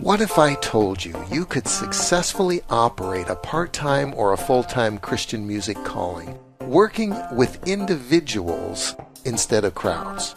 What if I told you you could successfully operate a part-time or a full-time Christian music calling, working with individuals instead of crowds?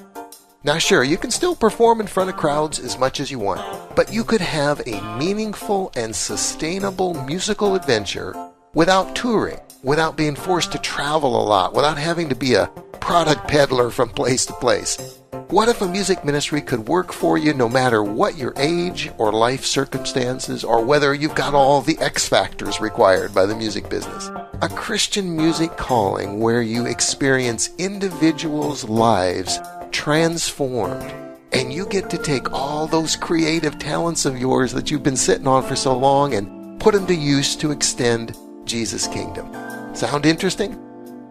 Now sure, you can still perform in front of crowds as much as you want, but you could have a meaningful and sustainable musical adventure without touring, without being forced to travel a lot, without having to be a product peddler from place to place. What if a music ministry could work for you no matter what your age or life circumstances, or whether you've got all the X factors required by the music business? A Christian music calling where you experience individuals' lives transformed, and you get to take all those creative talents of yours that you've been sitting on for so long and put them to use to extend Jesus' kingdom. Sound interesting?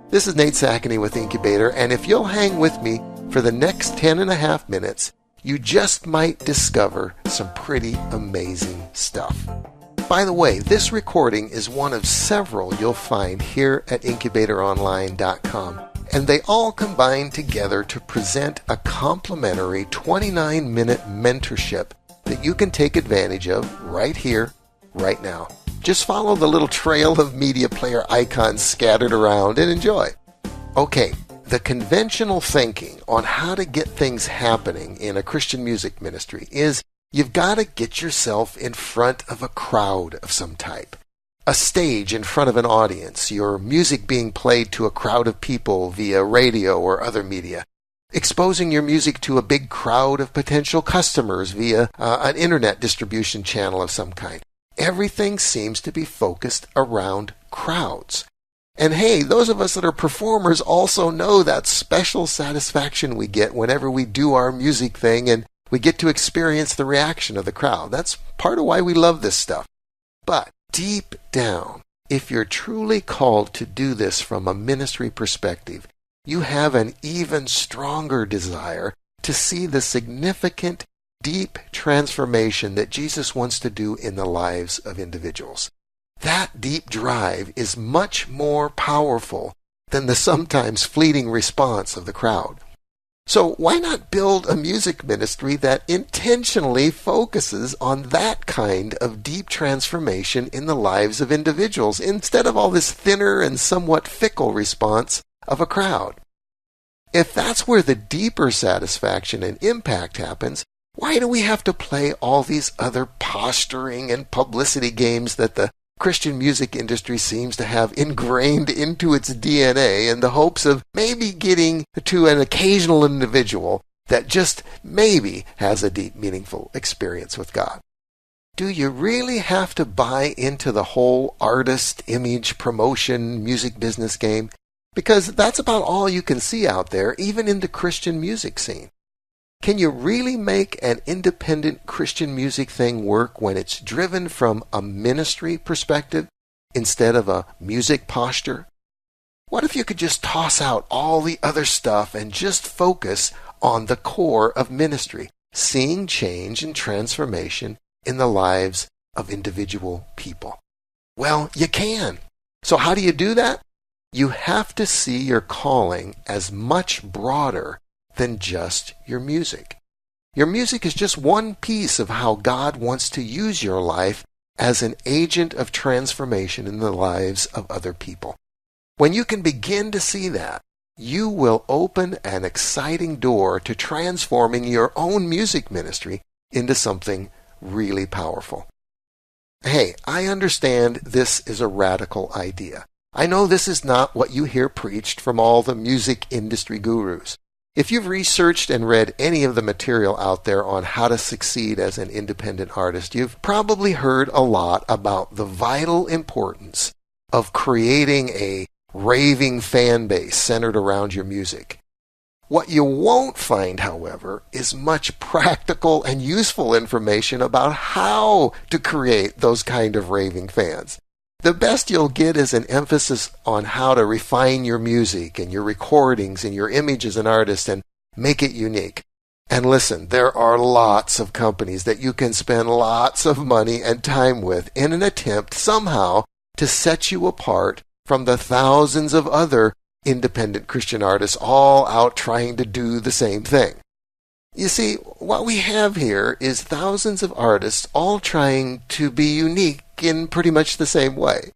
This is Nate Sackney with Incubator, and if you'll hang with me for the next 10.5 minutes, you just might discover some pretty amazing stuff. By the way, this recording is one of several you'll find here at IncubatorOnline.com, and they all combine together to present a complimentary 29-minute mentorship that you can take advantage of right here, right now. Just follow the little trail of media player icons scattered around and enjoy. Okay, the conventional thinking on how to get things happening in a Christian music ministry is you've got to get yourself in front of a crowd of some type. A stage in front of an audience, your music being played to a crowd of people via radio or other media, exposing your music to a big crowd of potential customers via an internet distribution channel of some kind. Everything seems to be focused around crowds. And hey, those of us that are performers also know that special satisfaction we get whenever we do our music thing and we get to experience the reaction of the crowd. That's part of why we love this stuff. But deep down, if you're truly called to do this from a ministry perspective, you have an even stronger desire to see the significant, deep transformation that Jesus wants to do in the lives of individuals. That deep drive is much more powerful than the sometimes fleeting response of the crowd. So why not build a music ministry that intentionally focuses on that kind of deep transformation in the lives of individuals instead of all this thinner and somewhat fickle response of a crowd? If that's where the deeper satisfaction and impact happens, why do we have to play all these other posturing and publicity games that the Christian music industry seems to have ingrained into its DNA in the hopes of maybe getting to an occasional individual that just maybe has a deep, meaningful experience with God? Do you really have to buy into the whole artist image promotion music business game? Because that's about all you can see out there, even in the Christian music scene. Can you really make an independent Christian music thing work when it's driven from a ministry perspective instead of a music posture? What if you could just toss out all the other stuff and just focus on the core of ministry, seeing change and transformation in the lives of individual people? Well, you can. So how do you do that? You have to see your calling as much broader than just your music. Your music is just one piece of how God wants to use your life as an agent of transformation in the lives of other people. When you can begin to see that, you will open an exciting door to transforming your own music ministry into something really powerful. Hey, I understand this is a radical idea. I know this is not what you hear preached from all the music industry gurus. If you've researched and read any of the material out there on how to succeed as an independent artist, you've probably heard a lot about the vital importance of creating a raving fan base centered around your music. What you won't find, however, is much practical and useful information about how to create those kind of raving fans. The best you'll get is an emphasis on how to refine your music and your recordings and your image as an artist and make it unique. And listen, there are lots of companies that you can spend lots of money and time with in an attempt somehow to set you apart from the thousands of other independent Christian artists all out trying to do the same thing. You see, what we have here is thousands of artists all trying to be unique in pretty much the same way.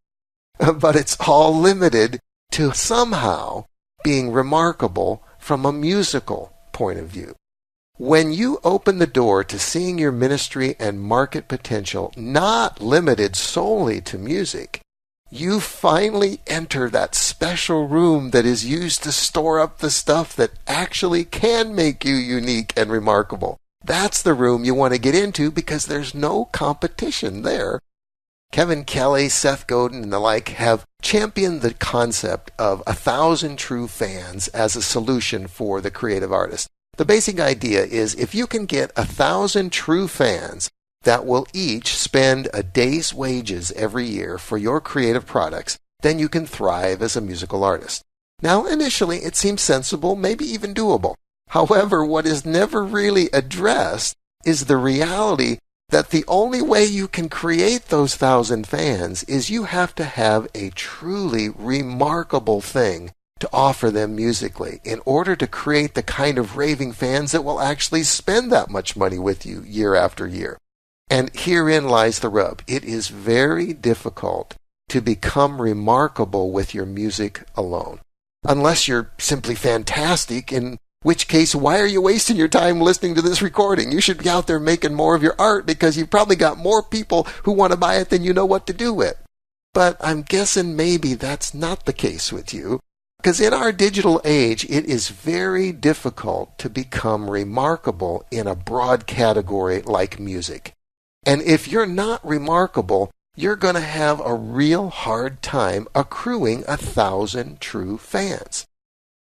But it's all limited to somehow being remarkable from a musical point of view. When you open the door to seeing your ministry and market potential not limited solely to music, you finally enter that special room that is used to store up the stuff that actually can make you unique and remarkable. That's the room you want to get into because there's no competition there. Kevin Kelly, Seth Godin, and the like have championed the concept of 1,000 true fans as a solution for the creative artist. The basic idea is if you can get 1,000 true fans that will each spend a day's wages every year for your creative products, then you can thrive as a musical artist. Now, initially, it seems sensible, maybe even doable. However, what is never really addressed is the reality that the only way you can create those 1,000 fans is you have to have a truly remarkable thing to offer them musically in order to create the kind of raving fans that will actually spend that much money with you year after year. And herein lies the rub. It is very difficult to become remarkable with your music alone. Unless you're simply fantastic, in which case, why are you wasting your time listening to this recording? You should be out there making more of your art because you've probably got more people who want to buy it than you know what to do with. But I'm guessing maybe that's not the case with you. Because in our digital age, it is very difficult to become remarkable in a broad category like music. And if you're not remarkable, you're going to have a real hard time accruing 1,000 true fans.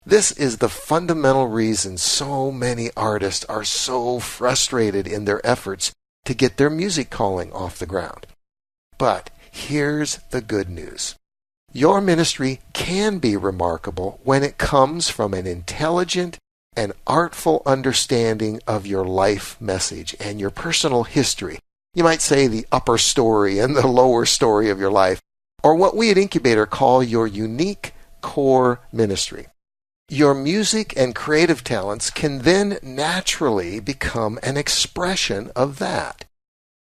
This is the fundamental reason so many artists are so frustrated in their efforts to get their music calling off the ground. But here's the good news. Your ministry can be remarkable when it comes from an intelligent and artful understanding of your life message and your personal history. You might say the upper story and the lower story of your life, or what we at Incubator call your unique core ministry. Your music and creative talents can then naturally become an expression of that.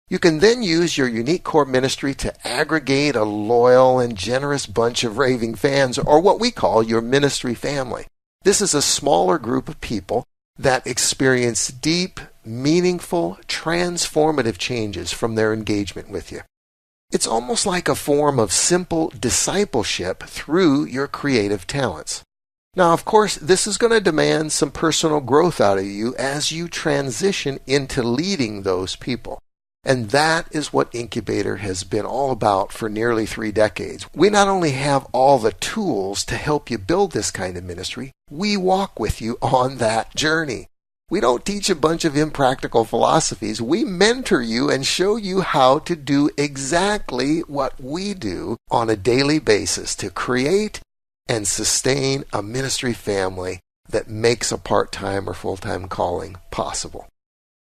You can then use your unique core ministry to aggregate a loyal and generous bunch of raving fans, or what we call your ministry family. This is a smaller group of people that experience deep, meaningful, transformative changes from their engagement with you. It's almost like a form of simple discipleship through your creative talents. Now, of course, this is going to demand some personal growth out of you as you transition into leading those people. And that is what Incubator has been all about for nearly 3 decades. We not only have all the tools to help you build this kind of ministry, we walk with you on that journey. We don't teach a bunch of impractical philosophies. We mentor you and show you how to do exactly what we do on a daily basis to create and sustain a ministry family that makes a part-time or full-time calling possible.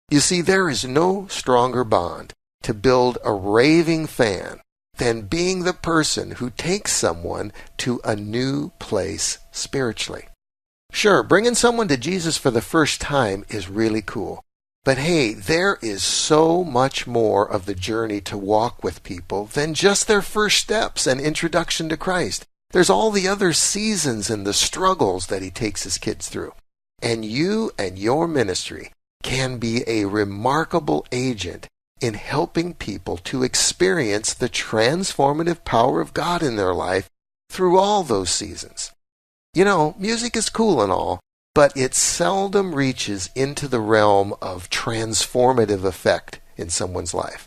You see, there is no stronger bond to build a raving fan than being the person who takes someone to a new place spiritually. Sure, bringing someone to Jesus for the first time is really cool. But hey, there is so much more of the journey to walk with people than just their first steps and introduction to Christ. There's all the other seasons and the struggles that he takes his kids through. And you and your ministry can be a remarkable agent in helping people to experience the transformative power of God in their life through all those seasons. You know, music is cool and all, but it seldom reaches into the realm of transformative effect in someone's life.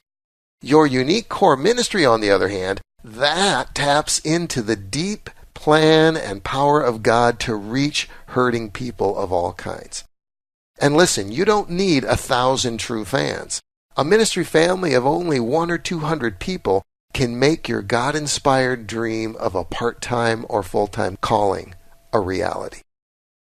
Your unique core ministry, on the other hand, that taps into the deep plan and power of God to reach hurting people of all kinds. And listen, you don't need 1,000 true fans. A ministry family of only 100 or 200 people can make your God-inspired dream of a part-time or full-time calling a reality.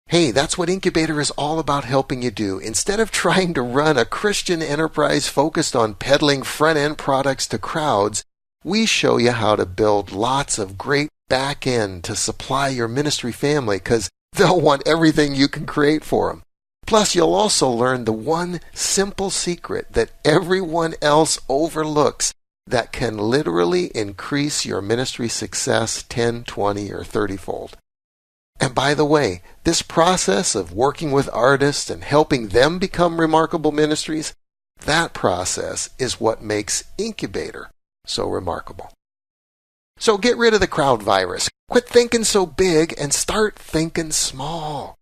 Hey, that's what Incubator is all about helping you do. Instead of trying to run a Christian enterprise focused on peddling front-end products to crowds, we show you how to build lots of great back-end to supply your ministry family because they'll want everything you can create for them. Plus, you'll also learn the one simple secret that everyone else overlooks that can literally increase your ministry success 10, 20, or 30-fold. And by the way, this process of working with artists and helping them become remarkable ministries, that process is what makes Incubator so remarkable. So get rid of the crowd virus. Quit thinking so big and start thinking small.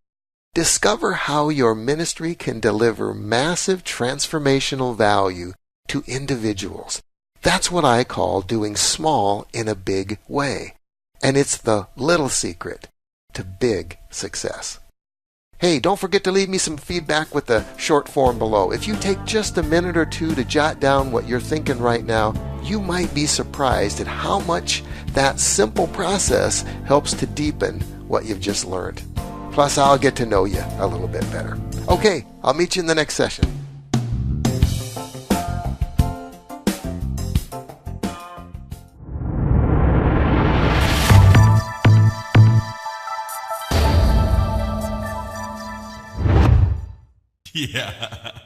Discover how your ministry can deliver massive transformational value to individuals. That's what I call doing small in a big way. And it's the little secret to big success. Hey, don't forget to leave me some feedback with the short form below. If you take just a minute or two to jot down what you're thinking right now, you might be surprised at how much that simple process helps to deepen what you've just learned. Plus, I'll get to know you a little bit better. Okay, I'll meet you in the next session. Yeah.